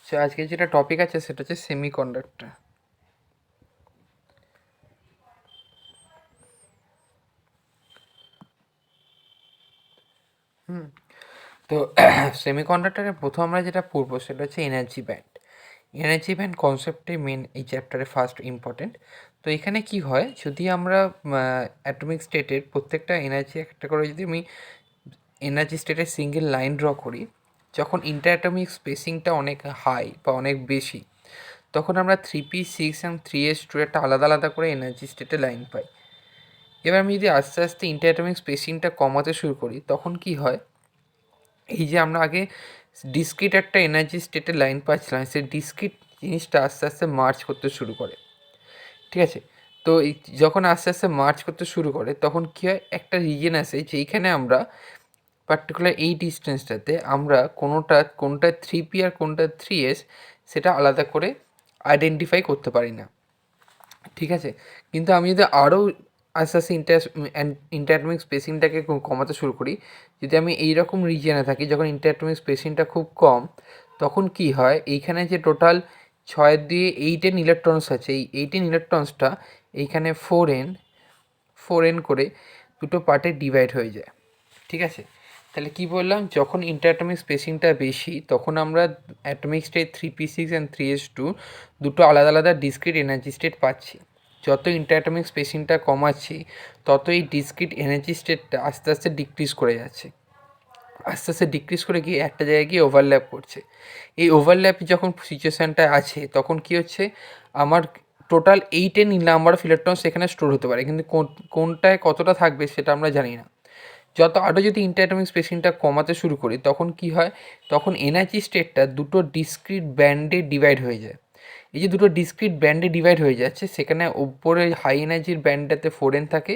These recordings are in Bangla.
সো আজকে যেটা টপিক আছে সেটা হচ্ছে সেমিকন্ডাক্টর। তো সেমিকন্ডাক্টরের প্রথম আমরা যেটা পড়বো সেটা হচ্ছে এনার্জি ব্যান্ড। এনার্জি ব্যান্ড কনসেপ্টে মেন এই চ্যাপ্টারে ফার্স্ট ইম্পর্টেন্ট। তো এখানে কি হয়, যদি আমরা অ্যাটমিক স্টেটের প্রত্যেকটা এনার্জি একটা করে যদি আমি এনার্জি স্টেটের সিঙ্গেল লাইন ড্র করি, যখন ইন্টার অ্যাটমিক স্পেসিংটা অনেক হাই বা অনেক বেশি, তখন আমরা 3p6 এবং 3s2 একটা আলাদা আলাদা করে এনার্জি স্টেটে লাইন পাই। এবার আমি যদি আস্তে আস্তে ইন্টার অ্যাটমিক স্পেসিংটা কমাতে শুরু করি, তখন কি হয়, এই যে আমরা আগে ডিসক্রিট একটা এনার্জি স্টেটের লাইন পাচ্ছিলাম, সেই ডিসক্রিট জিনিসটা আস্তে আস্তে মার্চ করতে শুরু করে। ঠিক আছে, তো এই যখন আস্তে আস্তে মার্চ করতে শুরু করে, তখন কী হয়, একটা রিজন আসে যেইখানে আমরা পার্টিকুলার এই ডিস্টেন্সটাতে আমরা কোনটা 3p আর কোনটা 3s সেটা আলাদা করে আইডেন্টিফাই করতে পারি না। ঠিক আছে, কিন্তু আমি যদি আরও আস্তে আস্তে ইন্টারঅ্যাটমিক স্পেসিংটাকে কমাতে শুরু করি, যদি আমি এইরকম রিজিয়নে থাকি যখন ইন্টারঅ্যাটমিক স্পেসিংটা খুব কম, তখন কি হয়, এইখানে যে টোটাল 6 দিয়ে 8 ইলেকট্রনস আছে, এই 8 ইলেকট্রনসটা এইখানে 4n করে দুটো পার্টে ডিভাইড হয়ে যায়। ঠিক আছে, তাহলে কি বললাম, যখন ইন্টারঅ্যাটমিক স্পেসিংটা বেশি তখন আমরা atomic state 3p6 and 3s2 দুটো আলাদা আলাদা ডিসক্রিট এনার্জি স্টেট পাচ্ছি। যত ইন্টারঅ্যাটমিক স্পেসিংটা কমাচ্ছি, তত এই ডিসক্রিট এনার্জি স্টেটটা আস্তে আস্তে ডিক্রিজ করে যাচ্ছে, আস্তে আস্তে ডিক্রিজ করে গিয়ে একটা জায়গায় গিয়ে ওভারল্যাপ করছে। এই ওভারল্যাপ যখন সিচুয়েশানটা আছে, তখন কি হচ্ছে, আমার টোটাল 8 নাম্বার অফ ইলেকট্রন সেখানে স্টোর হতে পারে, কিন্তু কোনটায় কতটা থাকবে সেটা আমরা জানি না। যত আরও যদি ইন্টারঅ্যাটমিক স্পেসিংটা কমাতে শুরু করি, তখন কি হয়, তখন এনার্জি স্টেটটা দুটো ডিসক্রিট ব্যান্ডে ডিভাইড হয়ে যায়। এই যে দুটো ডিসক্রিট ব্যান্ডে ডিভাইড হয়ে যাচ্ছে, সেখানে ওপরে হাই এনার্জির ব্যান্ডটাতে 4n থাকে,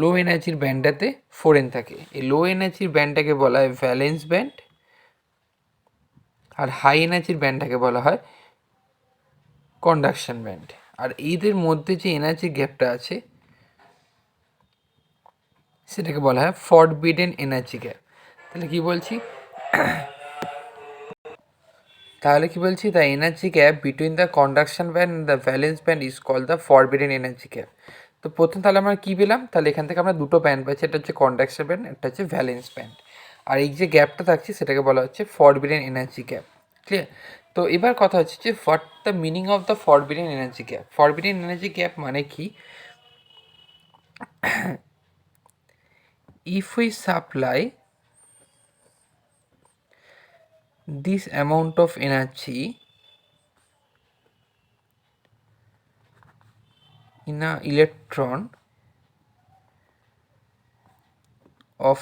লো এনার্জির ব্যান্ডটাতে 4n থাকে। এই লো এনার্জির ব্যান্ডটাকে বলা হয় ভ্যালেন্স ব্যান্ড, আর হাই এনার্জির ব্যান্ডটাকে বলা হয় কন্ডাকশন ব্যান্ড। আর এদের মধ্যে যে এনার্জি গ্যাপটা আছে সেটাকে বলা হয় ফরবিডেন এনার্জি গ্যাপ। তাহলে কি বলছি, the energy gap between the conduction band and the valence band is called the forbidden energy gap. তো প্রথম তাহলে আমরা কী পেলাম, তাহলে এখান থেকে আমরা দুটো ব্যান্ড পাচ্ছি, একটা হচ্ছে কন্ডাকশন ব্যান্ড, একটা হচ্ছে ভ্যালেন্স ব্যান্ড। আর এই যে গ্যাপটা থাকছে সেটাকে বলা হচ্ছে ফরবিডেন এনার্জি গ্যাপ। ক্লিয়ার? তো এবার কথা হচ্ছে যে what the meaning of the forbidden energy gap. Forbidden energy gap মানে কি, if we supply this amount of energy in a electron of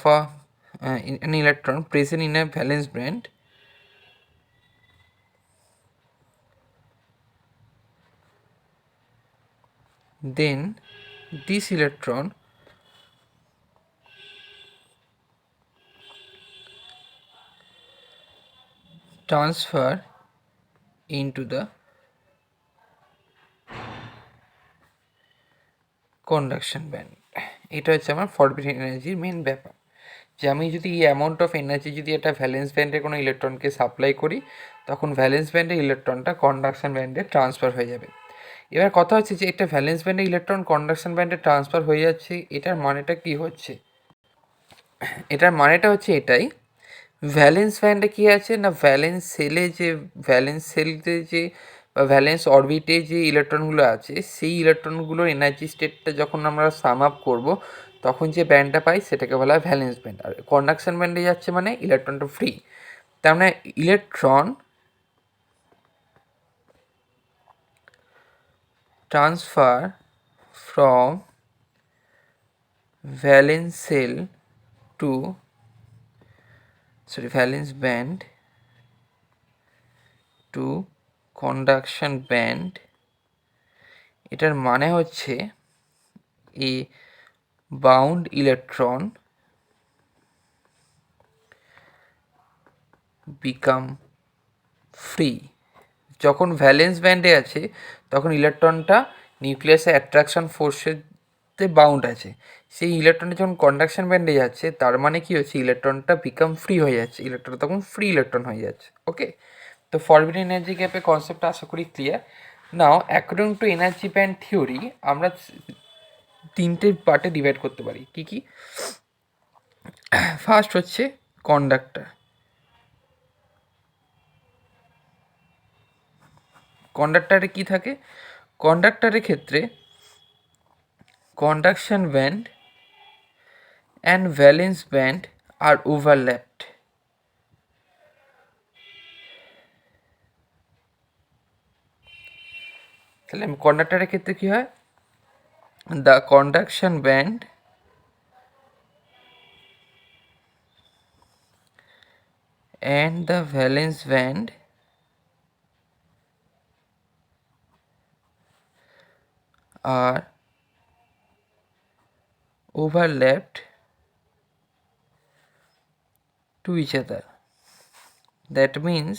an electron present in a valence band, then this electron transfer into the conduction band. এটা হচ্ছে আমার ফরবিডেন এনার্জির মেন ব্যাপার, যে আমি যদি এই অ্যামাউন্ট অফ এনার্জি যদি একটা ভ্যালেন্স ব্যান্ডে কোনো ইলেকট্রনকে সাপ্লাই করি, তখন ভ্যালেন্স ব্যান্ডের ইলেকট্রনটা কন্ডাকশন ব্যান্ডে ট্রান্সফার হয়ে যাবে। এবার কথা হচ্ছে যে এটা ভ্যালেন্স ব্যান্ডে ইলেকট্রন কন্ডাকশন ব্যান্ডে ট্রান্সফার হয়ে যাচ্ছে, এটার মানেটা কী হচ্ছে, এটার মানেটা হচ্ছে এটাই, ভ্যালেন্স ব্যান্ডে কী আছে না, ভ্যালেন্স সেলতে যে বা ভ্যালেন্স অরবিটে যে ইলেকট্রনগুলো আছে, সেই ইলেকট্রনগুলোর এনার্জি স্টেটটা যখন আমরা সাম আপ করবো, তখন যে ব্যান্ডটা পাই সেটাকে বলা হয় ভ্যালেন্স ব্যান্ড। আর কন্ডাকশন ব্যান্ডে যাচ্ছে মানে ইলেকট্রনটা ফ্রি। তার মানে electron transfer from valence cell to valence band to conduction band, এটার মানে হচ্ছে a bound electron become free. যখন ভ্যালেন্স ব্যান্ডে আছে তখন ইলেকট্রনটা নিউক্লিয়াসে অ্যাট্রাকশন ফোর্সেতে বাউন্ড আছে, সেই ইলেকট্রনটা যখন কন্ডাকশন ব্যান্ডে যাচ্ছে, তার মানে কি হচ্ছে, ইলেকট্রনটা বিকাম ফ্রি হয়ে যাচ্ছে, ইলেকট্রন তখন ফ্রি ইলেকট্রন হয়ে যাচ্ছে। ওকে, তো ফরবিডেন এনার্জি গ্যাপের কনসেপ্টটা আশা করি clear. Now according to energy band theory আমরা তিনটে পার্টে ডিভাইড করতে পারি। কি কি? ফার্স্ট হচ্ছে কন্ডাক্টর। কন্ডাক্টরে কি থাকে? কন্ডাক্টরের ক্ষেত্রে conduction band and valence band আর ওভারল্যাপড। তাহলে কন্ডাক্টরের ক্ষেত্রে কি হয়? The conduction band and the valence band are overlapped to each other. That means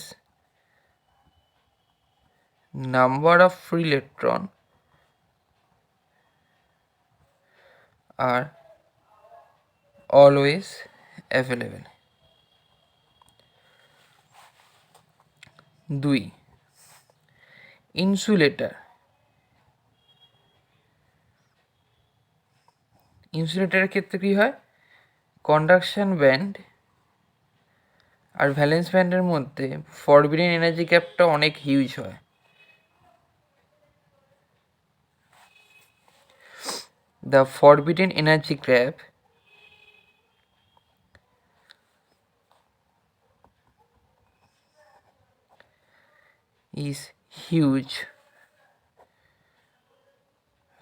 number of free electron are always available. 2. Insulator. ইনসুলেটরের ক্ষেত্রে কী হয়? কন্ডাকশন ব্যান্ড আর ভ্যালেন্স ব্যান্ডের মধ্যে ফরবিডেন এনার্জি গ্যাপটা অনেক হিউজ হয়। The forbidden energy gap is huge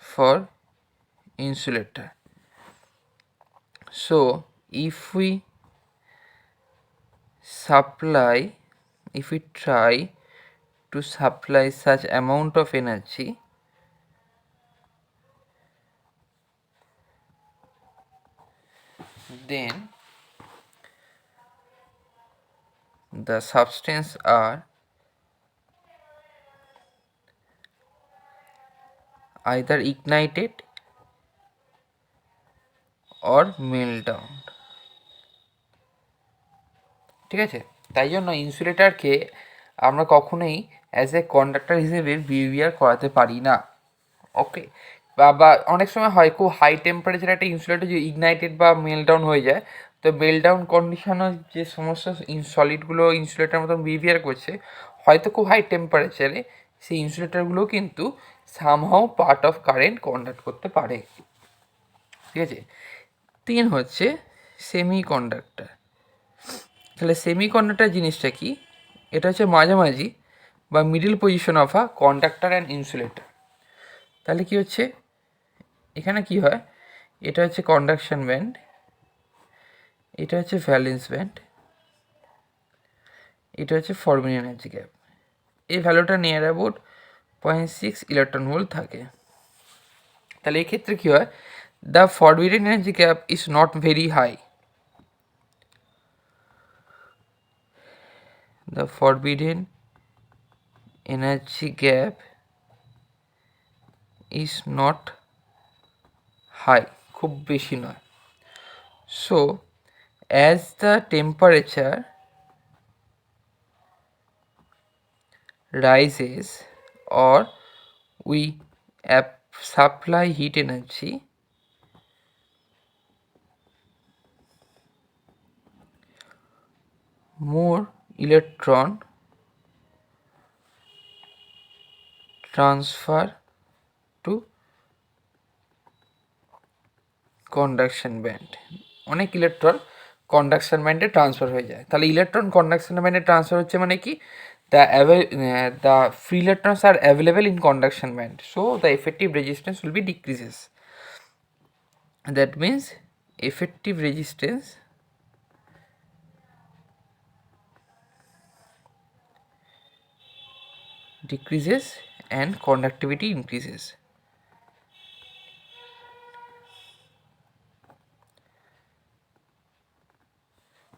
for insulator. So if we try to supply such amount of energy, then the substance are either ignited or melt down. ঠিক আছে? তাই জন্য ইনসুলেটরকে আমরা কখনোই অ্যাজ এ কন্ডাক্টর হিসেবে বিহেভিয়ার করাতে পারি না। ওকে, বা অনেক সময় হয় খুব হাই টেম্পারেচার একটা ইনসুলেটর যে ইগনাইটেড বা মেলডাউন হয়ে যায়, তো মেলডাউন কন্ডিশনও যে সমস্ত সলিডগুলো ইনসুলেটার মতন বিহেভিয়ার করছে, হয়তো খুব হাই টেম্পারেচারে সেই ইনসুলেটারগুলো কিন্তু somehow part of current conduct করতে পারে। ঠিক আছে? 3 হচ্ছে সেমি কন্ডাক্টর। তাহলে সেমি কন্ডাক্টর জিনিসটা কি? এটা হচ্ছে মাঝামাঝি বা middle position of a conductor and insulator. তাহলে কি হচ্ছে? এখানে কি হয়? এটা হচ্ছে কন্ডাকশন ব্যান্ড, এটা হচ্ছে ভ্যালেন্স ব্যান্ড, এটা হচ্ছে ফরবিডেন এনার্জি গ্যাপ। এই ভ্যালুটা নিয়ার অ্যাবাউট 0.6 ইলেকট্রন ভোল্ট থাকে। তাহলে এই ক্ষেত্রে কী হয়? The forbidden energy gap is not very high. The forbidden energy gap is not high, খুব বেশি নয়। So as the temperature rises or we supply heat energy, more electron transfer to conduction band. অনেক ইলেকট্রন কন্ডাকশন ব্যান্ডে ট্রান্সফার হয়ে যায়। তাহলে ইলেকট্রন কন্ডাকশন ব্যান্ডে ট্রান্সফার হচ্ছে মানে কি? The free electrons R available in conduction band, so the effective resistance will be decreases. That means effective resistance decreases and conductivity increases.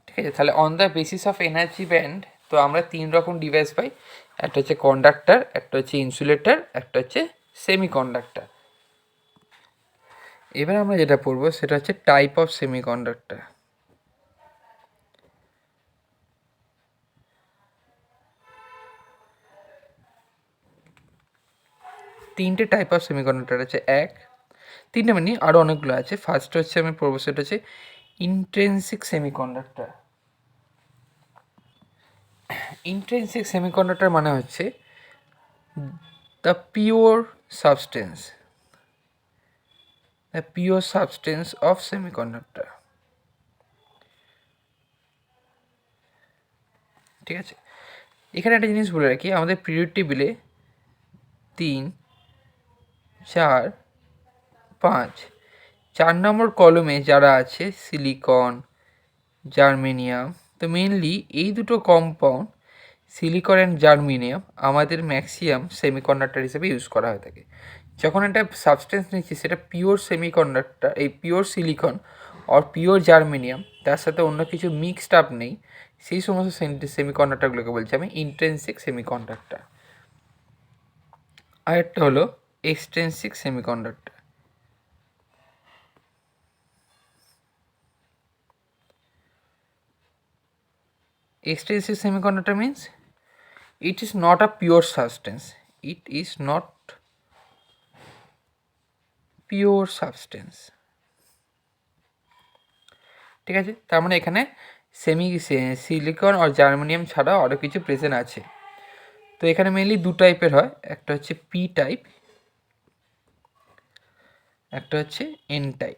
ঠিক আছে? তাহলে on the basis of energy band তো আমরা 3 রকম ডিভাইস পাই। একটা হচ্ছে কন্ডাক্টর, একটা হচ্ছে ইনসুলেটর, একটা হচ্ছে সেমি কন্ডাক্টর। এবার আমরা যেটা পড়বো সেটা হচ্ছে টাইপ অফ সেমি কন্ডাক্টর। তিনটে টাইপ অফ সেমিকন্ডাক্টর আছে, তিনটে মানে আরও অনেকগুলো আছে। ফার্স্ট হচ্ছে আমি পড়বো, সেটা হচ্ছে ইন্ট্রিনসিক সেমিকন্ডাক্টর। ইন্ট্রিনসিক সেমিকন্ডাক্টর মানে হচ্ছে the pure substance of semiconductor. ঠিক আছে, এখানে একটা জিনিস বলে রাখি, আমাদের পিরিয়ড টেবিলে 3, 4, 5, 4 নম্বর কলমে যারা আছে সিলিকন, জার্মেনিয়াম, তো মেনলি এই দুটো কম্পাউন্ড সিলিকন অ্যান্ড জার্মেনিয়াম আমাদের ম্যাক্সিমাম সেমিকন্ডাক্টর হিসেবে ইউজ করা হয়ে থাকে। যখন একটা সাবস্টেন্স নিচ্ছি সেটা পিওর সেমিকন্ডাক্টর, এই পিওর সিলিকন আর পিওর জার্মেনিয়াম, তার সাথে অন্য কিছু মিক্সড আপ নেই, সেই সমস্ত সেমিকন্ডাক্টরগুলোকে বলছি আমি ইন্ট্রিনসিক সেমিকন্ডাক্টর। আরেকটা হলো extrinsic semiconductor. Extrinsic semiconductor means it is not a pure substance. It is not pure substance. ঠিক আছে, তার মানে এখানে সিলিকন আর জার্মেনিয়াম ছাড়া আরও কিছু প্রেজেন্ট আছে। তো এখানে মেনলি দু টাইপের হয়, একটা হচ্ছে পি টাইপ, একটা হচ্ছে N type.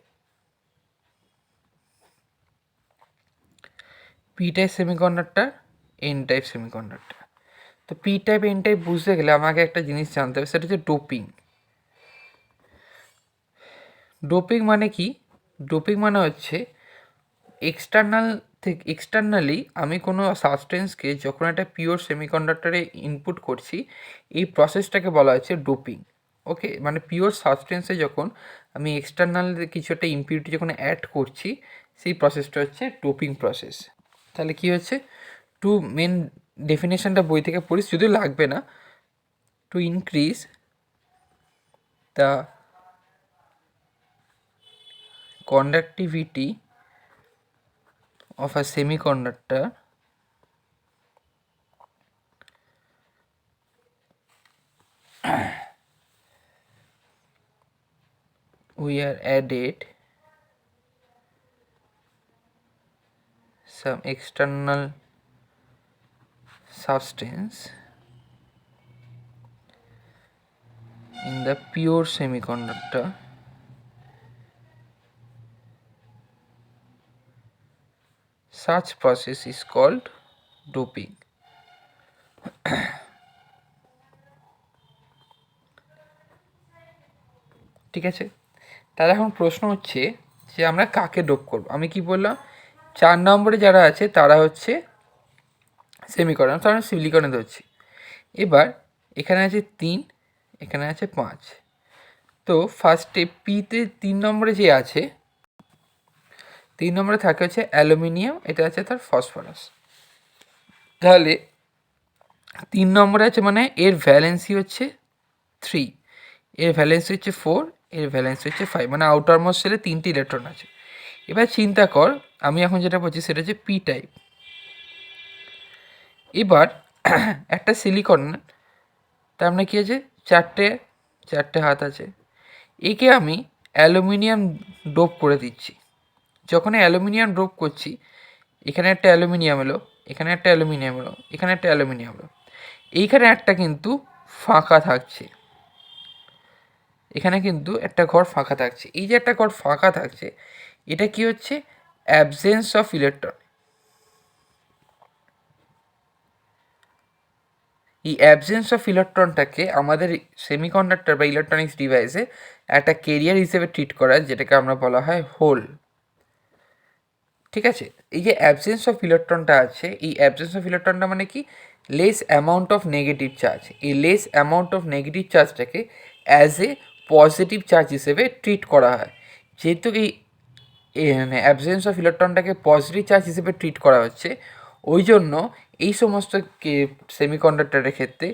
P type semiconductor, N type semiconductor. তো পি টাইপ এন টাইপ বুঝতে গেলে আমাকে একটা জিনিস জানতে হবে, সেটা হচ্ছে ডোপিং। ডোপিং মানে কি? ডোপিং মানে হচ্ছে এক্সটার্নালি আমি কোনো সাবস্টেন্সকে যখন একটা পিওর সেমিকন্ডাক্টরে ইনপুট করছি, এই প্রসেসটাকে বলা হচ্ছে ডোপিং। ওকে, মানে পিওর সাবস্টেন্সে যখন আমি এক্সটার্নাল কিছু একটা ইম্পিউরিটি যখন অ্যাড করছি, সেই প্রসেসটা হচ্ছে ডোপিং প্রসেস। তাহলে কি হচ্ছে, টু মেন ডেফিনেশনটা বই থেকে পড়িস, যদিও লাগবে না। To increase the conductivity of a semiconductor, we are added some external substance in the pure semiconductor such process is called doping. ঠিক আছে, তাহলে এখন প্রশ্ন হচ্ছে যে আমরা কাকে ডোপ করব। আমি কি বললাম, 4 নম্বরে যারা আছে তারা হচ্ছে সেমিকন্ডাক্টর, তারা সিলিকনে ধরছি। এবার এখানে আছে 3, এখানে আছে 5। তো ফার্স্টে পিতে 3 নম্বরে যে আছে, 3 নম্বরে থাকে হচ্ছে অ্যালুমিনিয়াম, এটা আছে তার ফসফরাস। তাহলে 3 নম্বরে আছে মানে এর ভ্যালেন্সি হচ্ছে 3, এর ভ্যালেন্সি হচ্ছে 4, এর ভ্যালেন্সি হচ্ছে 5, মানে আউটার মোস্ট সেলে 3টি ইলেকট্রন আছে। এবার চিন্তা কর, আমি এখন যেটা বলছি সেটা হচ্ছে পি টাইপ। এবার একটা সিলিকন, তার মানে কী আছে, চারটে হাত আছে, একে আমি অ্যালুমিনিয়াম ডোপ করে দিচ্ছি। যখন অ্যালুমিনিয়াম ড্রপ করছি, এখানে একটা অ্যালুমিনিয়াম এলো, এখানে একটা অ্যালুমিনিয়াম এলো, এখানে একটা অ্যালুমিনিয়াম এলো, এইখানে একটা কিন্তু ফাঁকা থাকছে, এখানে কিন্তু একটা ঘর ফাঁকা থাকছে। এই যে একটা ঘর ফাঁকা থাকছে, এটা কি হচ্ছে, অ্যাবসেন্স অফ ইলেকট্রন। এই অ্যাবসেন্স অফ ইলেকট্রনটাকে আমাদের সেমিকন্ডাক্টর বা ইলেকট্রনিক্স ডিভাইসে একটা কেরিয়ার হিসেবে ট্রিট করা, যেটাকে আমরা বলা হয় হোল। ঠিক আছে, এই যে অ্যাবসেন্স অফ ইলেকট্রনটা আছে, এই অ্যাবসেন্স অফ ইলেকট্রনটা মানে কি, less amount of negative charge. এই লেস অ্যামাউন্ট অফ নেগেটিভ চার্জটাকে অ্যাজ এ পজিটিভ চার্জ হিসেবে ট্রিট করা হয়। যেহেতু এই মানে অ্যাবসেন্স অফ ইলেকট্রনটাকে পজিটিভ চার্জ হিসেবে ট্রিট করা হচ্ছে, ওই জন্য এই সমস্ত সেমিকন্ডাক্টরের ক্ষেত্রে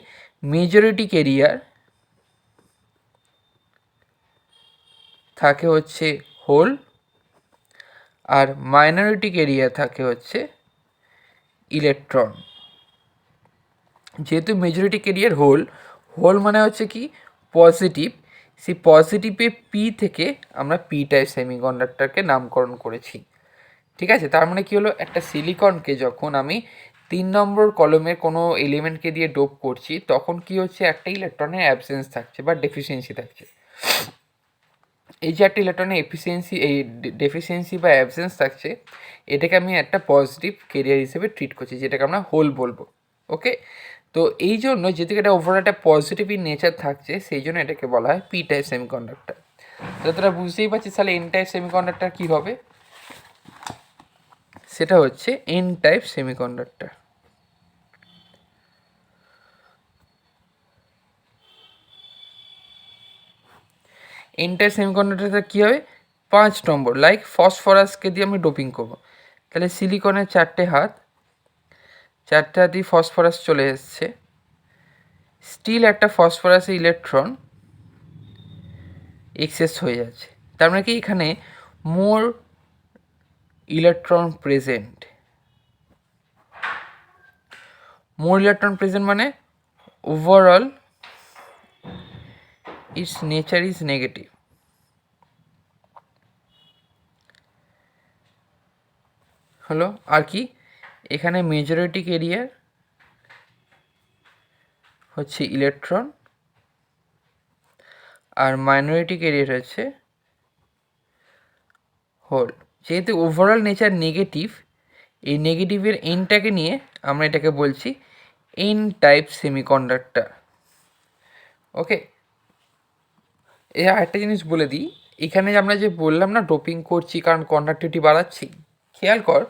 মেজরিটি কেরিয়ার থাকে হচ্ছে হোল, আর মাইনরিটি কেরিয়ার থাকে হচ্ছে ইলেকট্রন। যেহেতু মেজরিটি কেরিয়ার হোল মানে হচ্ছে কি, পজিটিভ, সেই পজিটিভে পি থেকে আমরা পি টাইপ সেমিকন্ডাক্টরকে নামকরণ করেছি। ঠিক আছে, তার মানে কী হলো, একটা সিলিকনকে যখন আমি 3 নম্বর কলমের কোনো এলিমেন্টকে দিয়ে ডোপ করছি তখন কি হচ্ছে, একটা ইলেকট্রনের অ্যাবসেন্স থাকছে বা ডেফিসিয়েন্সি থাকছে। এই যে একটা ইলেকট্রনের ডেফিসিয়েন্সি বা অ্যাবসেন্স থাকছে, এটাকে আমি একটা পজিটিভ কেরিয়ার হিসেবে ট্রিট করছি, যেটাকে আমরা হোল বলবো। ওকে, তো এই জন্য যেহেতু এটা ওভারঅল একটা পজিটিভ ইন নেচার থাকছে, সেই জন্য এটাকে বলা হয় পি টাইপ সেমিকন্ডাক্টর। তো তোরা বুঝতেই পারছিস তাহলে এন টাইপ সেমিকন্ডাক্টর কী হবে, সেটা হচ্ছে N type semiconductor. N type সেমিকন্ডাক্টরটা কী হবে, 5 নম্বর, লাইক ফসফরাসকে দিয়ে আমি ডোপিং করবো, তাহলে সিলিকনের 4টে হাতই ফসফরাস চলে এসছে, স্টিল একটা ফসফরাসের ইলেকট্রন এক্সেস হয়ে যাচ্ছে। তার মানে কি এখানে মোর ইলেকট্রন প্রেজেন্ট, মানে overall it's nature is negative. হলো আর কি, এখানে মেজরিটি কেরিয়ার হচ্ছে ইলেকট্রন আর মাইনরিটি কেরিয়ার হচ্ছে হোল। যেহেতু ওভারঅল নেচার নেগেটিভ, এই নেগেটিভের এনটাকে নিয়ে আমরা এটাকে বলছি এন টাইপ সেমিকন্ডাক্টর। ওকে, এর আরেকটা জিনিস বলে দিই, এখানে আমরা যে বললাম না ডোপিং করছি কারণ কন্ডাক্টিভিটি বাড়াচ্ছি, খেয়াল কর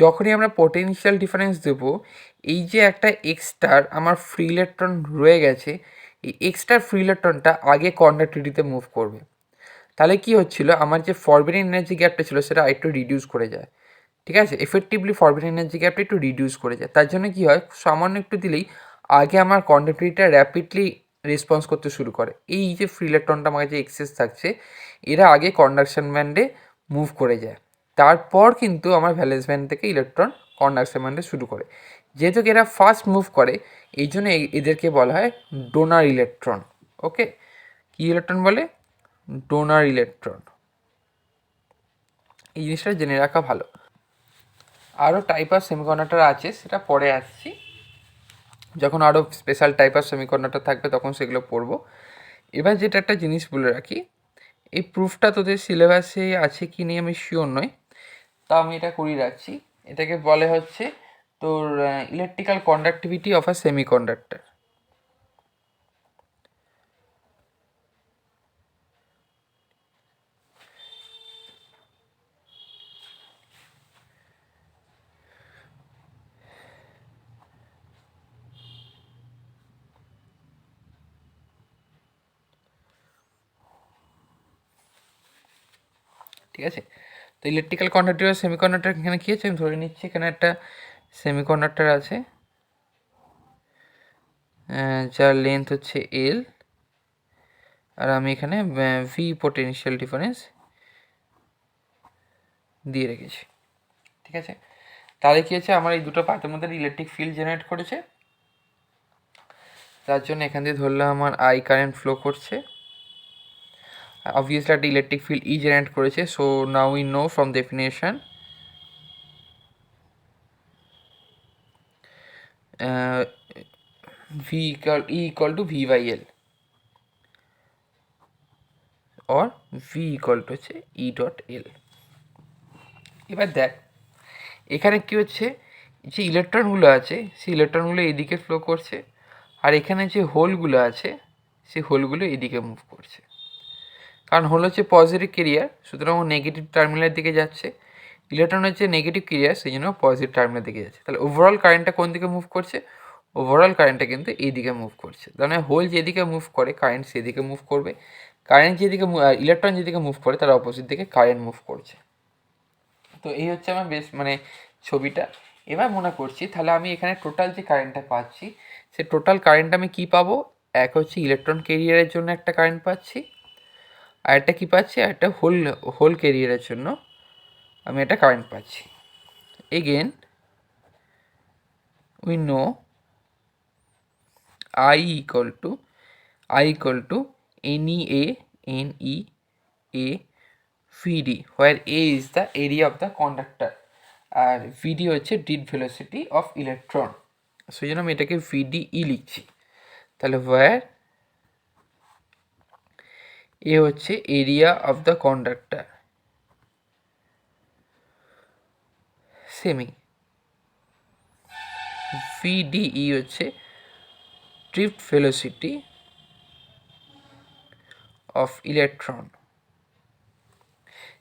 যখনই আমরা পোটেনশিয়াল ডিফারেন্স দেবো, এই যে একটা এক্সট্রা আমার ফ্রি ইলেকট্রন রয়ে গেছে, এই এক্সট্রা ফ্রি ইলেকট্রনটা আগে কন্ডাক্টিভিটিতে মুভ করবে। তাহলে কি হচ্ছিল, আমার যে ফরবিডেন এনার্জি গ্যাপটা ছিল সেটা একটু রিডিউস করে যায়। ঠিক আছে, এফেক্টিভলি ফরবিডেন এনার্জি গ্যাপটা একটু রিডিউস করে যায়। তার জন্য কী হয়, সামান্য একটু দিলেই আগে আমার কন্ডাক্টিভিটিটা র্যাপিডলি রেসপন্স করতে শুরু করে। এই যে ফ্রি ইলেকট্রনটা আমার যে এক্সেস থাকছে, এরা আগে কন্ডাকশন ব্যান্ডে মুভ করে যায়, তারপর কিন্তু আমার ভ্যালেন্স ব্যান্ড থেকে ইলেকট্রন কন্ডাকশন ব্যান্ডে শুরু করে। যেহেতু এরা ফার্স্ট মুভ করে, এই জন্য এদেরকে বলা হয় ডোনার ইলেকট্রন। ওকে, কী ইলেকট্রন বলে, ডোনার ইলেকট্রন। এই জিনিসটা জেনে রাখা ভালো। আরও টাইপ অফ সেমিকন্ডাক্টর আছে, সেটা পরে আসছি, যখন আরও স্পেশাল টাইপ অফ সেমিকন্ডাক্টর থাকবে তখন সেগুলো পড়বো। এবার যেটা একটা জিনিস বলে রাখি, এই প্রুফটা তোদের সিলেবাসে আছে কি নেই আমি শিওর নই, তা আমি এটা করিয়ে রাখছি। এটাকে বলে হচ্ছে তোর electrical conductivity of a semiconductor. ঠিক আছে, তো ইলেকট্রিক্যাল কন্ডাক্টিভ অফ সেমিকন্ডাক্টর এখানে কী আছে, আমি ধরে নিচ্ছি এখানে একটা সেমিকন্ডাক্টর আছে যার লেন্থ হচ্ছে এল, আর আমি এখানে ভি পোটেনশিয়াল ডিফারেন্স দিয়ে রেখেছি। ঠিক আছে, তাহলে কী হচ্ছে, আমার এই দুটো পাতের মধ্যে ইলেকট্রিক ফিল্ড জেনারেট করেছে। তার জন্য এখান দিয়ে ধরলাম আমার আই কারেন্ট ফ্লো করছে, obviously একটা ইলেকট্রিক ফিল্ড ই জেনারেট করেছে। So now we know from definition V equal to V by L, or V equal to হচ্ছে ই ডট এল। এবার দেখ এখানে কী হচ্ছে, যে ইলেকট্রনগুলো আছে সেই ইলেকট্রনগুলো এদিকে ফ্লো করছে, আর এখানে যে হোলগুলো আছে সেই হোলগুলো এদিকে মুভ করছে, কারণ হোল হচ্ছে পজিটিভ কেরিয়ার, সুতরাং ও নেগেটিভ টার্মিনালের দিকে যাচ্ছে। ইলেকট্রন হচ্ছে নেগেটিভ কেরিয়ার, সেই জন্য পজিটিভ টার্মিনালের দিকে যাচ্ছে। তাহলে ওভারঅল কারেন্টটা কোন দিকে মুভ করছে, ওভারঅল কারেন্টটা কিন্তু এই দিকে মুভ করছে। তাহলে হোল যেদিকে মুভ করে কারেন্ট সেদিকে মুভ করবে, কারেন্ট যেদিকে ইলেকট্রন যেদিকে মুভ করে তার অপোজিট দিকে কারেন্ট মুভ করছে। তো এই হচ্ছে আমার বেশ মানে ছবিটা। এবার মনে করছি তাহলে আমি এখানে টোটাল যে কারেন্টটা পাচ্ছি, সে টোটাল কারেন্ট আমি কী পাবো, এক হচ্ছে ইলেকট্রন কেরিয়ারের জন্য একটা কারেন্ট পাচ্ছি, আর একটা কী পাচ্ছি, আর একটা হোল কেরিয়ারের জন্য আমি একটা কারেন্ট পাচ্ছি। Again we know I equal to I equal to NEA NEA VD, where A is the area of the conductor আর VD হচ্ছে ডিড ভেলোসিটি অফ ইলেকট্রন। সেই জন্য আমি এটাকে VDE লিখছি। তাহলে where A হচ্ছে এরিয়া অফ দ্য কন্ডাক্টর সেমি, VDE হচ্ছে drift velocity of electron.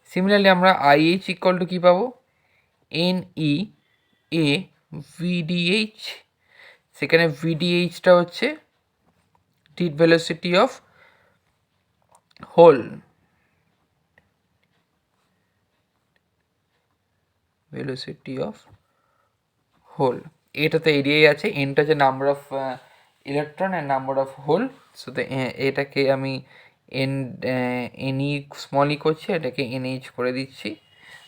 Similarly আমরা IH ইকুয়াল টু কী পাবো, NEA VDH, সেখানে VDHটা হচ্ছে drift velocity of hole, velocity of hole. এটাতে এরিয়াই আছে, এনটা হচ্ছে number of electron and number of hole. সো এটাকে আমি এনই স্মল ই করছি, এটাকে NH করে দিচ্ছি।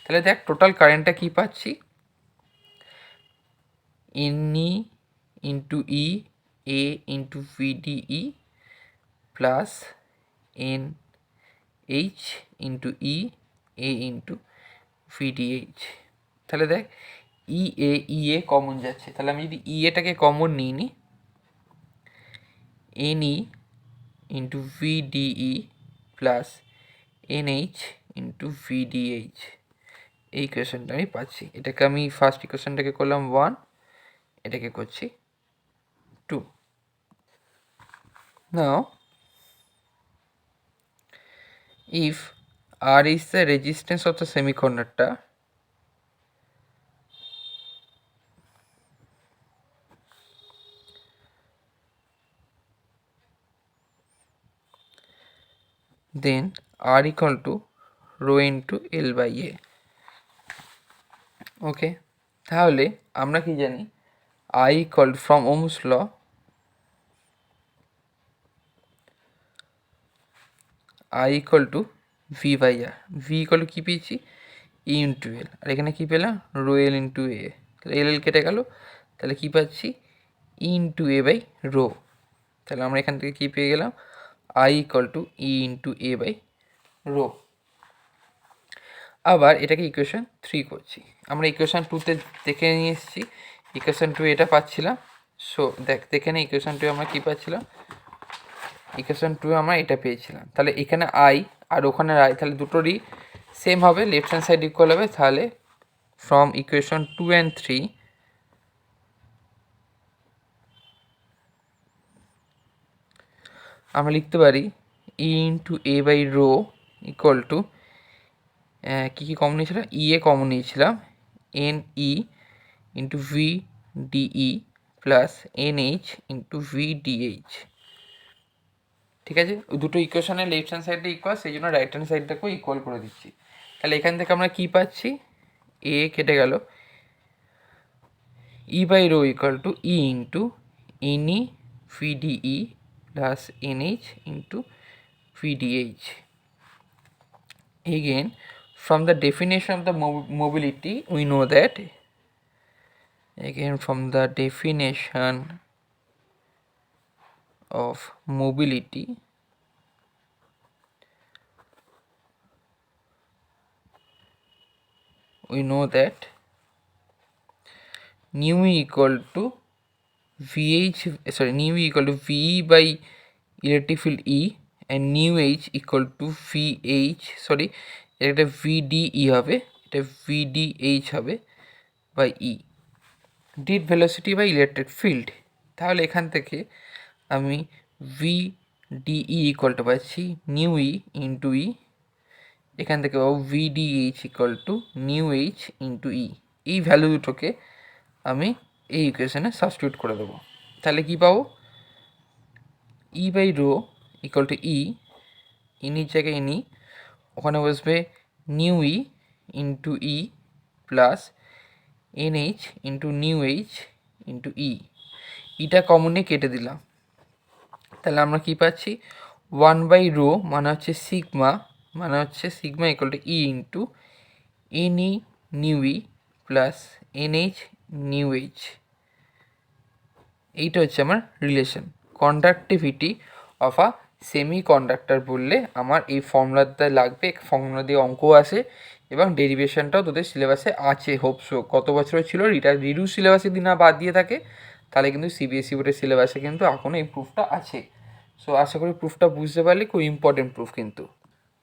তাহলে দেখ টোটাল কারেন্টটা কী পাচ্ছি, NE into e A into VDE plus NH into e A into VDH। তাহলে দেখ ইএ কমন যাচ্ছে, তাহলে আমি যদি এটাকে কমন নিই NE into VDE plus NH into VDH, এই ইকুয়েশনটা আমি পাচ্ছি। এটাকে আমি ফার্স্ট ইকুয়েশনটাকে করলাম 1, এটাকে করছি 2। নাও if R is the resistance of the semiconductor, then R equal to rho into L by A। ওকে, তাহলে আমরা কি জানি, I equal from Ohm's law, I equal to V by R। V equal to কী পেয়েছি, E ইন্টু L, আর এখানে কী পেলাম, রো এল ইন্টু এ। তাহলে এল কেটে গেল, তাহলে কী পাচ্ছি, E into A by rho. তাহলে আমরা এখান থেকে কী পেয়ে গেলাম, I equal to E into A by rho. আবার এটাকে ইকুয়েশন 3 করছি, আমরা ইকুয়েশন 2তে দেখে নিয়ে এসেছি, ইকুয়েশন 2 এটা পাচ্ছিলাম। সো দেখে নে ইকুয়েশন 2 আমরা কী পাচ্ছিলাম, ইকুয়েশন 2 আমরা এটা পেয়েছিলাম। তাহলে এখানে আই আর ওখানে আই, তাহলে দুটোরই সেম হবে, লেফট হ্যান্ড সাইড ইকুয়াল হবে। তাহলে ফ্রম ইকুয়েশন 2 and 3 আমরা লিখতে পারি e into A by rho equal to, কী কী কমন নিয়েছিলাম, এ কমন নিয়েছিলাম, NE into VDE plus NH into VDH। ঠিক আছে, দুটো ইকুয়েশনের লেফট হ্যান্ড সাইডটা ইকুয়াল, সেই জন্য রাইট হ্যান্ড সাইডটাকেও ইকুয়াল করে দিচ্ছি। তাহলে এখান থেকে আমরা কী পাচ্ছি, এ কেটে গেল, e by rho equal to e into NE VDE plus NH into VDH। Again, from the definition of the mobility, we know that, again from the definition of mobility, we know that nu equal to nu equal to VE by electric field E and nu H equal to VH, এটা VDE হবে, এটা VDH হবে বাই E, ডিড ভেলোসিটি বাই ইলেকট্রিক ফিল্ড। তাহলে এখান থেকে আমি VDE ইকুয়াল টু পাচ্ছি নিউ ই ইন্টু ই, এখান থেকে পাবো VDH equal to nu H into E. এই ভ্যালু দুটোকে আমি এই ইকুয়েশনে সাবস্টিটিউট করে দেবো। তাহলে কী পাবো, e by rho equal to e, ইনির জায়গায় ইনি, ওখানে বসবে nu e into e plus NH into nu H into e. ইটা কমনে কেটে দিলাম, তাহলে আমরা কী পাচ্ছি, 1 বাই রো মানে হচ্ছে sigma, equal to e into NE new E plus NH new H. এইটা হচ্ছে আমার relation, conductivity of a semi conductor বললে আমার এই ফর্মুলাটা লাগবে, ফর্মুলা দিয়ে অঙ্ক আসে এবং ডেরিভেশনটাও তোদের সিলেবাসে আছে হোপসো। কত বছরের ছিল রিডিউ সিলেবাসে যদি না বাদ দিয়ে থাকে তাহলে কিন্তু সিবিএসসি বোর্ডের সিলেবাসে কিন্তু এখনও এই প্রুফটা আছে। সো আশা করি প্রুফটা বুঝতে পারলে, খুব ইম্পর্টেন্ট প্রুফ কিন্তু।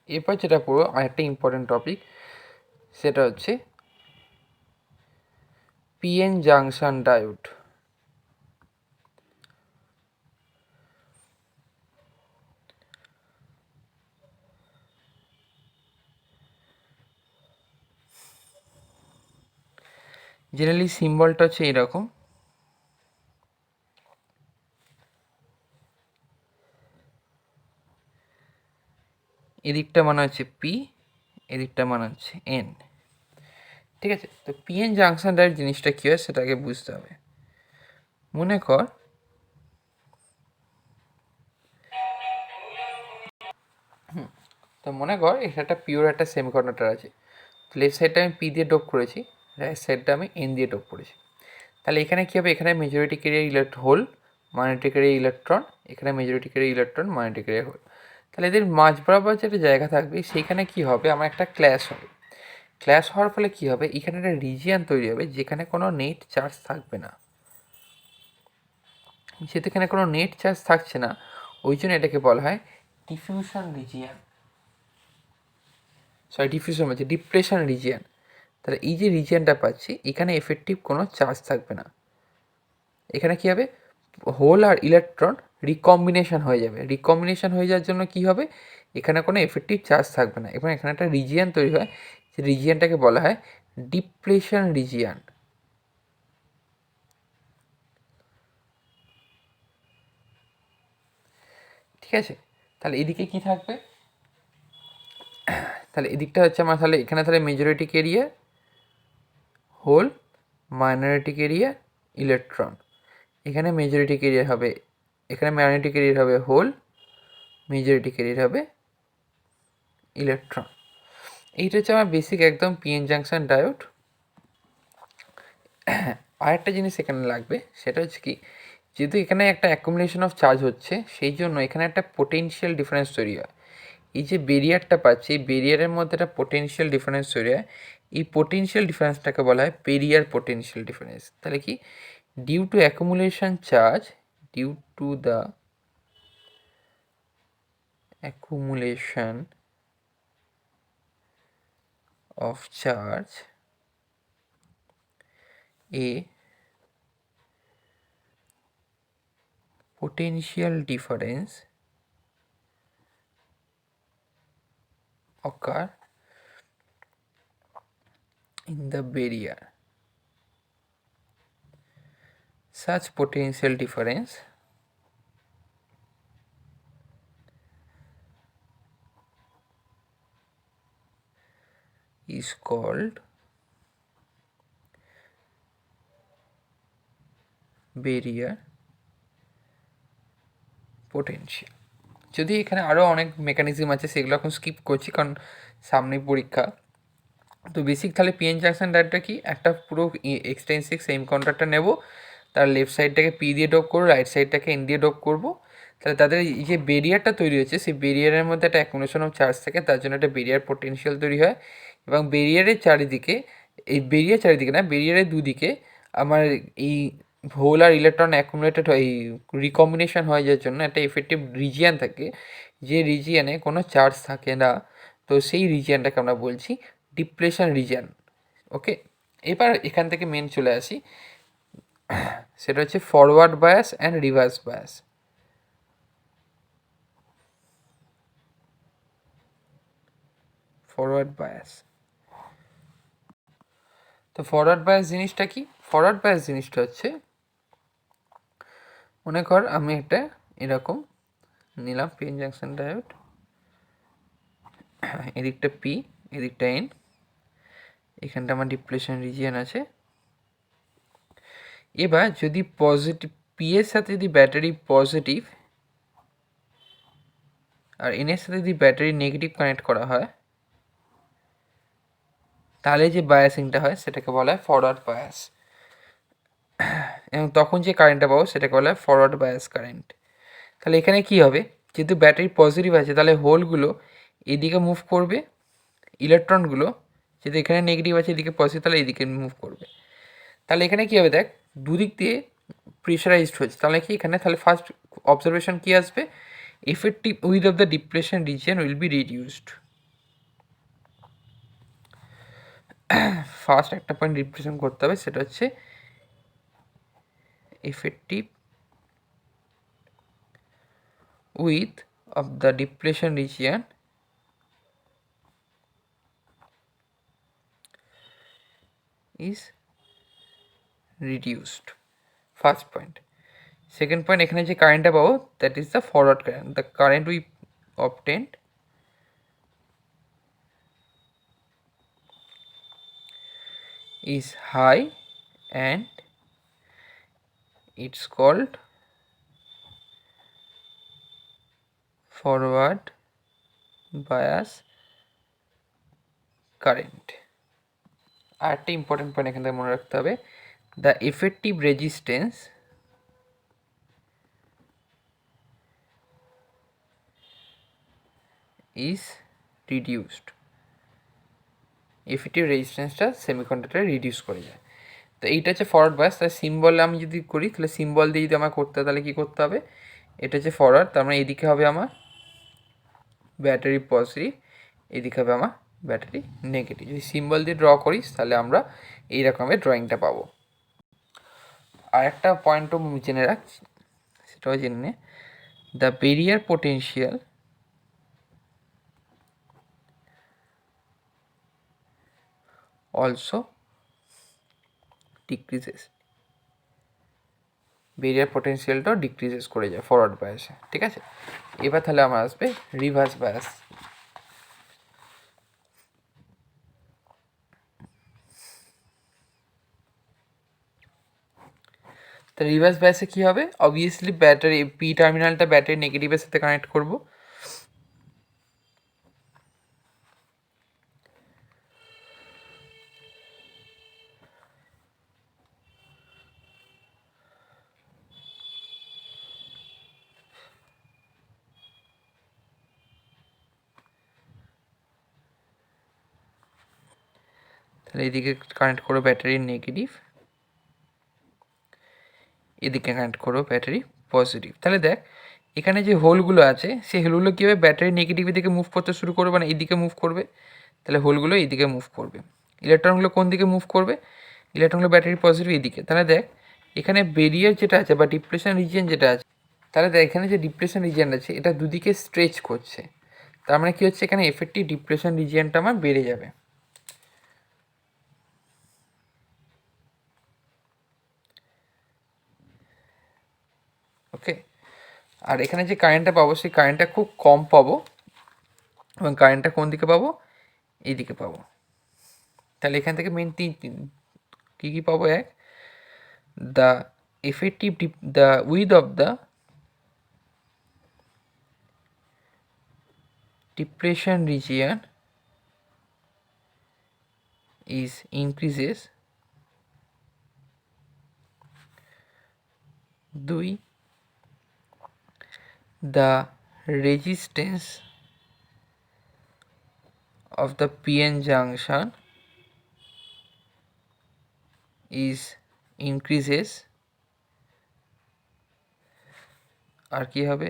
এরপর যেটা পড়বো আরেকটা ইম্পর্টেন্ট টপিক, সেটা হচ্ছে পিএন জাংশন ডায়োড। জেনারেলি সিম্বলটা হচ্ছে এরকম, এদিকটা মানে হচ্ছে পি, এদিকটা মানে হচ্ছে এন। ঠিক আছে, তো পিএন জাংশন ডায়োড জিনিসটা কী হয় সেটাকে বুঝতে হবে। মনে কর এখানে একটা পিওর একটা সেমিকন্ডাক্টর আছে। লেফট সাইডটা আমি পি দিয়ে ডোপ করেছি, রাইট সাইডটা আমি এন দিয়ে ডোপ করেছি। তাহলে এখানে কী হবে, এখানে majority carrier hole, minority carrier electron, এখানে majority carrier electron, minority carrier hole. তাহলে এদের মাঝ বরাবর যেটা জায়গা থাকবে সেইখানে কী হবে, আমার একটা ক্ল্যাশ হবে। ক্ল্যাশ হওয়ার ফলে কী হবে, এখানে একটা রিজিয়ান তৈরি হবে যেখানে কোনো নেট চার্জ থাকবে না। যেহেতু এখানে কোনো নেট চার্জ থাকছে না, ওই জন্য এটাকে বলা হয় ডিফিউশন রিজিয়ান, ডিপ্রেশন রিজিয়ান। তাহলে এই যে রিজিয়ানটা পাচ্ছি এখানে এফেক্টিভ কোনো চার্জ থাকবে না। এখানে কী হবে, হোল আর ইলেকট্রন রিকম্বিনেশন হয়ে যাবে। রিকম্বিনেশন হয়ে যাওয়ার জন্য কী হবে, এখানে কোনো এফেক্টিভ চার্জ থাকবে না এবং এখানে একটা রিজিয়ান তৈরি হয়, সেই রিজিয়ানটাকে বলা হয় ডিপ্রেশন রিজিয়ান। ঠিক আছে, তাহলে এদিকে কি থাকবে, তাহলে এদিকটা হচ্ছে আমার, তাহলে এখানে তাহলে majority carrier hole, minority carrier electron, এখানে মেজরিটি ক্যারিয়ার হবে, এখানে মাইনরিটি ক্যারিয়ার হবে হোল, মেজরিটি ক্যারিয়ার হবে ইলেকট্রন। এইটা হচ্ছে আমার বেসিক একদম পিএন জাংশন ডায়োড। আরেকটা জিনিস এখানে লাগবে, সেটা হচ্ছে কি, যেহেতু এখানে একটা অ্যাকুমুলেশন অফ চার্জ হচ্ছে সেই জন্য এখানে একটা পোটেনশিয়াল ডিফারেন্স তৈরি হয়। এই যে বেরিয়ারটা পাচ্ছি, এই বেরিয়ারের মধ্যে একটা পোটেনশিয়াল ডিফারেন্স তৈরি হয়, এই পোটেনশিয়াল ডিফারেন্সটাকে বলা হয় বেরিয়ার পোটেনশিয়াল ডিফারেন্স। তাহলে কি, due to accumulation charge, due to the accumulation of charge, a potential difference occur in the barrier. Such potential difference is called barrier potential. যদি এখানে আরও অনেক মেকানিজম আছে সেগুলো এখন স্কিপ করছি কারণ সামনে পরীক্ষা। তো বেসিক তাহলে পিএন জাংশন ডায়োডটা কি, একটা পুরো এক্সটেন্সিভ সেম কন্ডাক্টর নেব, তার লেফট সাইডটাকে পি দিয়ে ডোপ করবো, রাইট সাইডটাকে এন দিয়ে ডোপ করবো। তাহলে তাদের এই যে বেরিয়ারটা তৈরি হচ্ছে সেই বেরিয়ারের মধ্যে একটা অ্যাকুমুলেশন অফ চার্জ থাকে, তার জন্য একটা বেরিয়ার পোটেনশিয়াল তৈরি হয় এবং বেরিয়ারের চারিদিকে, এই বেরিয়ার চারিদিকে না, বেরিয়ারের দুদিকে আমার এই হোল আর ইলেকট্রন অ্যাকুমুলেটেড হয়, এই রিকম্বিনেশন হয়ে যাওয়ার জন্য একটা এফেক্টিভ রিজিয়ান থাকে, যে রিজিয়ানে কোনো চার্জ থাকে না। তো সেই রিজিয়ানটাকে আমরা বলছি ডিপ্রেশন রিজিয়ান। ওকে, এবার এখান থেকে মেন চলে আসি, সেটা হচ্ছে forward bias and reverse bias. Forward bias, তো ফরওয়ার্ড বায়াস জিনিসটা কি, ফরওয়ার্ড বায়াস জিনিসটা হচ্ছে, মনে কর আমি একটা এরকম নিলাম পিএন জাংশন ডায়োড, এদিকটা পি, এদিকটা এন, এখানটা আমার ডিপ্লেশন রিজিয়ান আছে। এবার যদি পজিটিভ পি এর সাথে যদি ব্যাটারি পজিটিভ আর এন এর সাথে যদি ব্যাটারি নেগেটিভ কানেক্ট করা হয়, তাহলে যে বায়াসিংটা হয় সেটাকে বলা হয় ফরওয়ার্ড বায়াস, এবং তখন যে কারেন্টটা পাবো সেটাকে বলা হয় ফরওয়ার্ড বায়াস কারেন্ট। তাহলে এখানে কি হবে, যেহেতু ব্যাটারি পজিটিভ আছে তাহলে হোলগুলো এদিকে মুভ করবে, ইলেকট্রনগুলো যেহেতু এখানে নেগেটিভ আছে এদিকে পজিটিভ তাহলে এদিকে মুভ করবে। তাহলে এখানে কী হবে দেখ, দুদিক দিয়ে প্রেশারাইজড হচ্ছে, তাহলে কি এখানে তাহলে ফার্স্ট অবজারভেশন কী আসবে, effective width of the depletion region will be reduced. First একটা পয়েন্ট রিপ্রেজেন্ট করতে হবে, সেটা হচ্ছে effective width of the depletion region is reduced. First point. Second point, এখানে যে কারেন্টটা পাবো that is the forward current, the current we obtained is high and it's called forward bias current. আর একটা ইম্পর্টেন্ট পয়েন্ট এখান থেকে মনে রাখতে হবে, the effective resistance is reduced. Effective রেজিস্ট্যান্সটা সেমিকন্ডাক্টরে রিডিউস করে যায়। তো এইটা হচ্ছে ফরওয়ার্ড বায়াস। তাহলে সিম্বল আমি যদি করি তাহলে সিম্বল দিয়ে যদি আমার করতে হয় তাহলে কী করতে হবে, এটা হচ্ছে ফরওয়ার্ড, তার মানে এদিকে হবে আমার ব্যাটারি পজিটিভ, এদিকে হবে আমার ব্যাটারি নেগেটিভ। যদি সিম্বল দিয়ে ড্র করিস তাহলে আমরা এই রকমের ড্রয়িংটা পাবো। আর একটা পয়েন্টও জেনে রাখ, সেটাও জেনে নে, the barrier potential also decreases. Barrier পোটেনশিয়ালটাও ডিক্রিজেস করে যায় ফরওয়ার্ড বায়াসে, ঠিক আছে। এবার তাহলে আমার আসবে রিভার্স বায়াস। তো রিভার্স বায়াসে কী হবে, অবভিয়াসলি ব্যাটারি পি টার্মিনালটা ব্যাটারি নেগেটিভের সাথে কানেক্ট করব, তাহলে এদিকে কানেক্ট করো ব্যাটারি নেগেটিভ, এদিকে কানেক্ট করো ব্যাটারি পজিটিভ। তাহলে দেখ এখানে যে হোলগুলো আছে সেই হোলগুলো কীভাবে ব্যাটারি নেগেটিভের দিকে মুভ করতে শুরু করবে, মানে এইদিকে মুভ করবে, তাহলে হোলগুলো এইদিকে মুভ করবে। ইলেকট্রনগুলো কোন দিকে মুভ করবে, ইলেকট্রনগুলো ব্যাটারি পজিটিভ এইদিকে। তাহলে দেখ এখানে ব্যারিয়ার যেটা আছে বা ডিপ্রেশন রিজিয়ন যেটা আছে, তাহলে দেখ এখানে যে ডিপ্রেশন রিজিয়ন আছে এটা দুদিকে স্ট্রেচ করছে, তার মানে কী হচ্ছে এখানে এফেক্টিভ ডিপ্রেশন রিজিয়নটা আমার বেড়ে যাবে। ওকে, আর এখানে যে কারেন্টটা পাবো সেই কারেন্টটা খুব কম পাবো, এবং কারেন্টটা কোন দিকে পাবো, এইদিকে পাবো। তাহলে এখান থেকে মেন কী কী পাবো, এক, the effective the width of the depression region is increases, 2, the resistance of the PN junction is increases, আর কি হবে,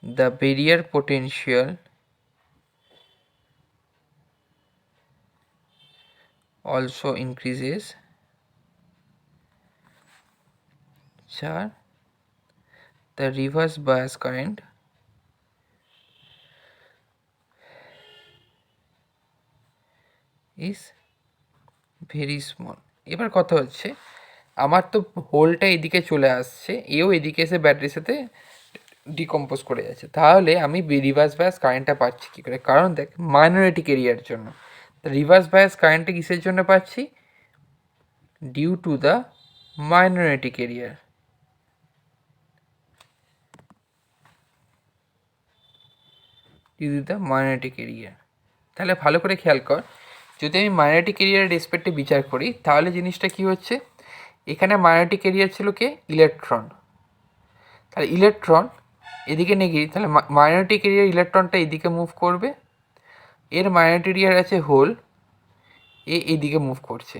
the barrier potential also increases, 4, the reverse bias current is very small. এবার কথা হচ্ছে আমার তো হোলটা এদিকে চলে আসছে, এও এদিকে এসে ব্যাটারির সাথে ডিকম্পোজ করে যাচ্ছে, তাহলে আমি রিভার্স বায়াস কারেন্টটা পাচ্ছি কী করে, কারণ দেখ মাইনরিটিক এরিয়ার জন্য। রিভার্স বায়াস কারেন্টটা কিসের জন্য পাচ্ছি, due to the minority carrier, due to the minority carrier. তাহলে ভালো করে খেয়াল কর, যদি আমি মাইনরিটিক এরিয়ার রেসপেক্টে বিচার করি তাহলে জিনিসটা কি হচ্ছে, এখানে মাইনরিটিক এরিয়া ছিল কে, ইলেকট্রন। তাহলে ইলেকট্রন এদিকে নেগেটিভ, তাহলে মাইনরিটি কেরিয়ার ইলেকট্রনটা এদিকে মুভ করবে, এর মাইনরিটি কেরিয়ার আছে হোল, এদিকে মুভ করছে।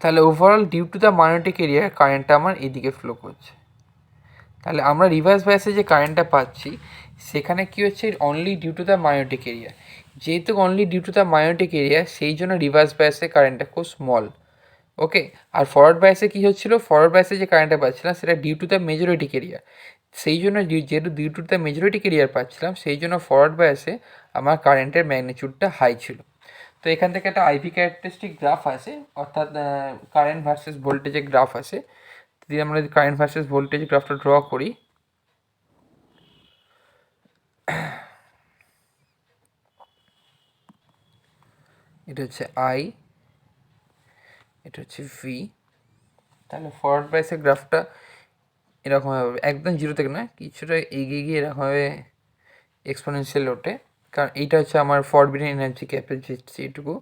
তাহলে overall due to the magnetic area কারেন্টটা আমার এদিকে ফ্লো করছে। তাহলে আমরা রিভার্স বায়াসে যে কারেন্টটা পাচ্ছি সেখানে কী হচ্ছে, only due to the magnetic carrier. যেহেতু only due to the magnetic carrier, সেই জন্য রিভার্স বায়াসে কারেন্টটা খুব স্মল। ওকে, আর ফরওয়ার্ড বায়াসে কী হচ্ছিলো, ফরওয়ার্ড বায়াসে যে কারেন্টটা পাচ্ছিলাম সেটা ডিউ টু দ্য মেজরিটিক এরিয়া। সেই জন্য যেহেতু ডিউ টু দ্য মেজরিটিক এরিয়ার পাচ্ছিলাম, সেই জন্য ফরওয়ার্ড বায়াসে আমার কারেন্টের ম্যাগনিটিউডটা হাই ছিল। তো এখান থেকে একটা আইভি ক্যারেক্টারিস্টিক গ্রাফ আছে, অর্থাৎ কারেন্ট ভার্সেস ভোল্টেজের গ্রাফ আছে। যদি আমরা কারেন্ট ভার্সেস ভোল্টেজ গ্রাফটা ড্র করি, এটা হচ্ছে আই, এটা হচ্ছে ভি। তাহলে ফরওয়ার্ড বায়াসের গ্রাফটা এরকম হবে, একদম জিরো থেকে না, কিছুটা এগিয়ে গিয়ে এরকম হবে এক্সপোনেনশিয়াল ওঠে, কারণ এইটা হচ্ছে আমার ফরবিডেন এনার্জি ক্যাপাসিটি এইটুকু।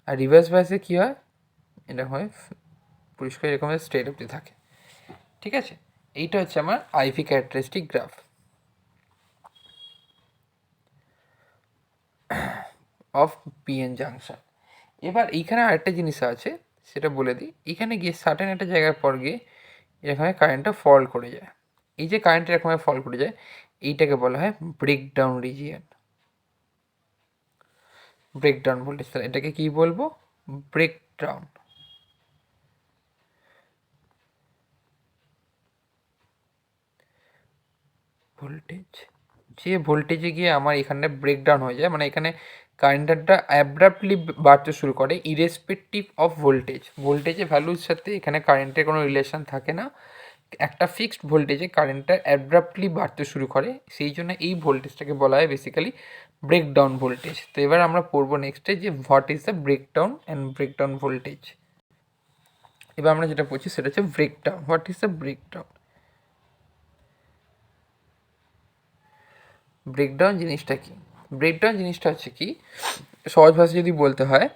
আর রিভার্স বায়াসে কী হয়, এরকম হয় পরিষ্কার এরকম স্ট্রেট অবধি থাকে। ঠিক আছে, এইটা হচ্ছে আমার IV characteristic graph of PN junction. এবার এইখানে আরেকটা জিনিস আছে, সেটা বলে দিই। এখানে গিয়ে সার্টেন একটা জায়গার পর গিয়ে এরকম কারেন্টটা ফল করে যায়। এই যে কারেন্ট এরকম ফল করে যায়, এইটাকে বলা হয় ব্রেকডাউন রিজিয়ন, ব্রেকডাউন ভোল্টেজ। তাহলে এটাকে কী বলবো, ব্রেকডাউন। ভোল্টেজ, যে ভোল্টেজে গিয়ে আমার এখানটা ব্রেকডাউন হয়ে যায়, মানে এখানে কারেন্টটা অ্যাব্রাপ্টলি বাড়তে শুরু করে ইরেসপেক্টিভ অফ ভোল্টেজ। ভোল্টেজের ভ্যালুর সাথে এখানে কারেন্টের কোনো রিলেশন থাকে না, একটা ফিক্সড ভোল্টেজে কারেন্টটা অ্যাব্রাপ্টলি বাড়তে শুরু করে, সেই জন্য এই ভোল্টেজটাকে বলা হয় বেসিক্যালি ব্রেকডাউন ভোল্টেজ। তো এবার আমরা পড়বো নেক্সটে যে what is the breakdown and breakdown voltage. এবার আমরা যেটা পড়ছি সেটা হচ্ছে breakdown. What is the breakdown? Breakdown জিনিসটা কি? ব্রেকডাউন জিনিসটা হচ্ছে কি, সহজ ভাষায় যদি বলতে হয়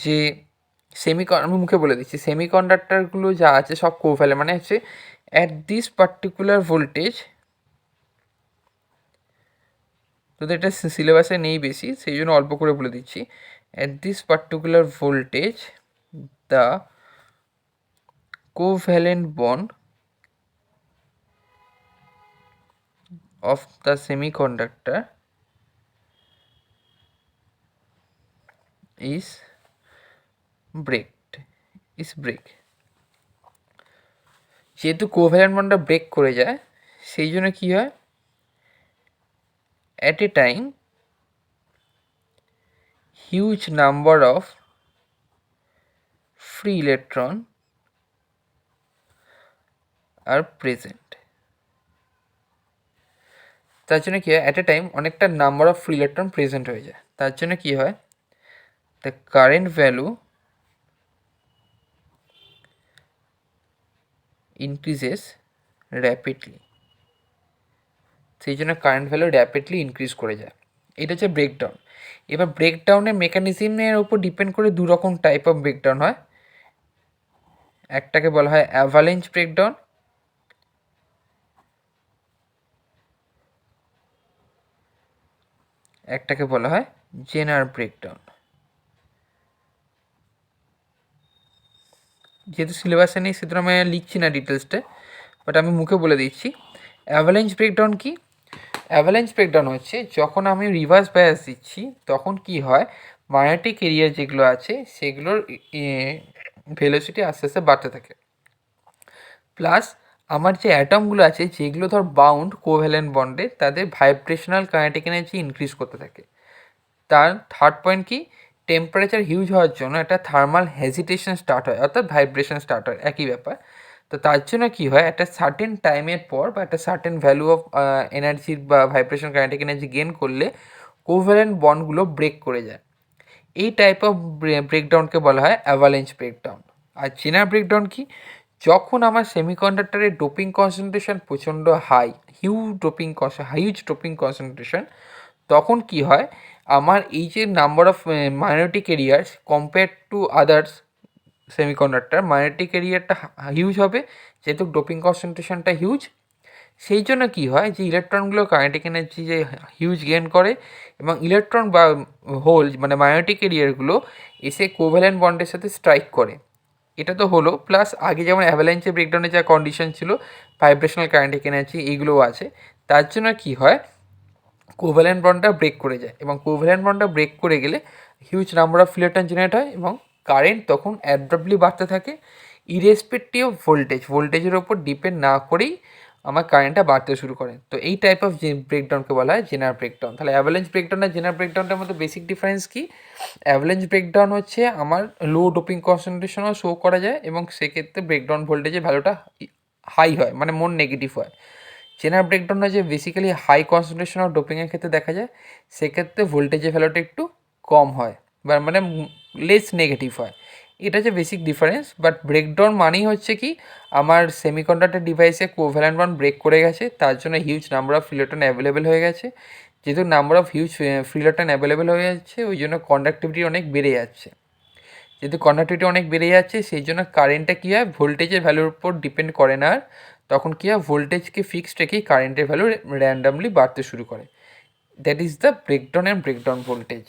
যে আমি মুখে বলে দিচ্ছি, সেমিকন্ডাক্টরগুলো যা আছে সব কোভ্যালেন্ট, মানে হচ্ছে অ্যাট দিস পার্টিকুলার ভোল্টেজ, তো এটা সিলেবাসে নেই বেশি, সেই জন্য অল্প করে বলে দিচ্ছি। At this particular voltage the covalent bond of the semiconductor is break। যেহেতু কোভ্যালেন্ট বন্ডটা ব্রেক করে যায়, সেই জন্য কী হয়, at a time huge number of free electron are present। তার জন্য কী হয়, অ্যাট এ টাইম অনেকটা number of free electron present হয়ে যায়। তার জন্য কী হয়, the current value increases rapidly. সেই জন্য কারেন্ট ভ্যালু র্যাপিডলি ইনক্রিজ করে যায়। এটা হচ্ছে ব্রেকডাউন। এবার ব্রেকডাউনের মেকানিজমের উপর ডিপেন্ড করে দু রকম টাইপ অফ ব্রেকডাউন হয়। একটাকে বলা হয় অ্যাভালেঞ্চ ব্রেকডাউন, একটাকে বলা হয় জেনার ব্রেকডাউন। যেহেতু সিলেবাসে নেই সেজন্য আমি লিখছি না ডিটেলসটা, বাট আমি মুখে বলে দিচ্ছি। অ্যাভালেঞ্চ ব্রেকডাউন কি? অ্যাভালেঞ্চ ব্রেকডাউন হচ্ছে যখন আমি রিভার্স বায়াস দিচ্ছি, তখন কি হয়, ম্যাগনেটিক এরিয়া যেগুলো আছে সেগুলোর ভেলোসিটি আস্তে আস্তে বাড়তে থাকে, প্লাস আমার যে অ্যাটমগুলো আছে যেগুলো ধর বাউন্ড কোভ্যালেন্ট বন্ডে, তাদের ভাইব্রেশনাল কাইনেটিক এনার্জি ইনক্রিজ করতে থাকে। তার থার্ড পয়েন্ট কি, টেম্পারেচার হিউজ হওয়ার জন্য একটা থার্মাল হেজিটেশন স্টার্ট হয়, অর্থাৎ ভাইব্রেশন স্টার্ট হয়, একই ব্যাপার। তো তার জন্য কী হয়, একটা সার্টেন টাইমের পর বা একটা সার্টেন ভ্যালু অফ এনার্জির বা ভাইব্রেশন কাইনেটিক এনার্জি গেন করলে কোভ্যালেন্ট বন্ডগুলো ব্রেক করে যায়। এই টাইপ অফ ব্রেকডাউনকে বলা হয় অ্যাভালেঞ্চ ব্রেকডাউন। আর চেনার ব্রেকডাউন কি, যখন আমার সেমিকন্ডাক্টরের ডোপিং কনসেন্ট্রেশন প্রচণ্ড হাই, হিউজ ডোপিং কনসেন্ট্রেশন, তখন কি হয়, আমার এই যে number of minority carriers compare to others semiconductor ম্যাগনেটিক এরিয়াটা হিউজ হবে, যেহেতু ডোপিং কনসেন্ট্রেশনটা হিউজ। সেই জন্য কী হয় যে ইলেকট্রনগুলো কাইনেটিক এনার্জি যে হিউজ গেন করে, এবং ইলেকট্রন বা হোল মানে ম্যাগনেটিক এরিয়ারগুলো এসে কোভ্যালেন্ট বন্ডের সাথে স্ট্রাইক করে। এটা তো হলো, প্লাস আগে যেমন অ্যাভালাঞ্চে ব্রেকডাউনের যা কন্ডিশন ছিল, ভাইব্রেশনাল কাইনেটিক এনার্জি এইগুলোও আছে। তার জন্য কী হয়, কোভ্যালেন্ট বন্ডটা ব্রেক করে যায়, এবং কোভ্যালেন্ট বন্ডটা ব্রেক করে গেলে huge number of electron generate হয়, এবং কারেন্ট তখন অ্যাব্রাপ্টলি বাড়তে থাকে ইরেসপেক্টিভ অফ ভোল্টেজের ওপর ডিপেন্ড না করেই আমার কারেন্টটা বাড়তে শুরু করে। তো এই টাইপ অফ যে ব্রেকডাউনকে বলা হয় জেনার ব্রেকডাউন। তাহলে অ্যাভালাঞ্চ ব্রেকডাউন আর জেনার ব্রেকডাউনটার মধ্যে বেসিক ডিফারেন্স কি? অ্যাভালাঞ্চ ব্রেকডাউন হচ্ছে আমার লো ডোপিং কনসেন্ট্রেশনও শো করা যায়, এবং সেক্ষেত্রে ব্রেকডাউন ভোল্টেজের ভ্যালুটা হাই হয়, মানে মোর নেগেটিভ হয়। জেনার ব্রেকডাউনটা যে বেসিক্যালি হাই কনসেন্ট্রেশন অফ ডোপিংয়ের ক্ষেত্রে দেখা যায়, সেক্ষেত্রে ভোল্টেজের ভ্যালুটা একটু কম হয়, বা মানে লেস নেগেটিভ হয়। এটা যে বেসিক ডিফারেন্স। বাট ব্রেকডাউন মানেই হচ্ছে কি, আমার সেমিকন্ডাক্টর ডিভাইসে কোভ্যালেন্ট বন্ড ব্রেক করে গেছে, তার জন্য huge number of free electron available হয়ে গেছে। যেহেতু number of huge free electron available হয়ে যাচ্ছে, ওই জন্য কন্ডাক্টিভিটি অনেক বেড়ে যাচ্ছে। যেহেতু কন্ডাক্টিভিটি অনেক বেড়ে যাচ্ছে, সেই জন্য কারেন্টটা কী হয়, ভোল্টেজের ভ্যালুর উপর ডিপেন্ড করে না, আর তখন কী হয়, ভোল্টেজকে ফিক্সড রেখেই কারেন্টের ভ্যালু র্যান্ডামলি বাড়তে শুরু করে। That is the breakdown and breakdown voltage.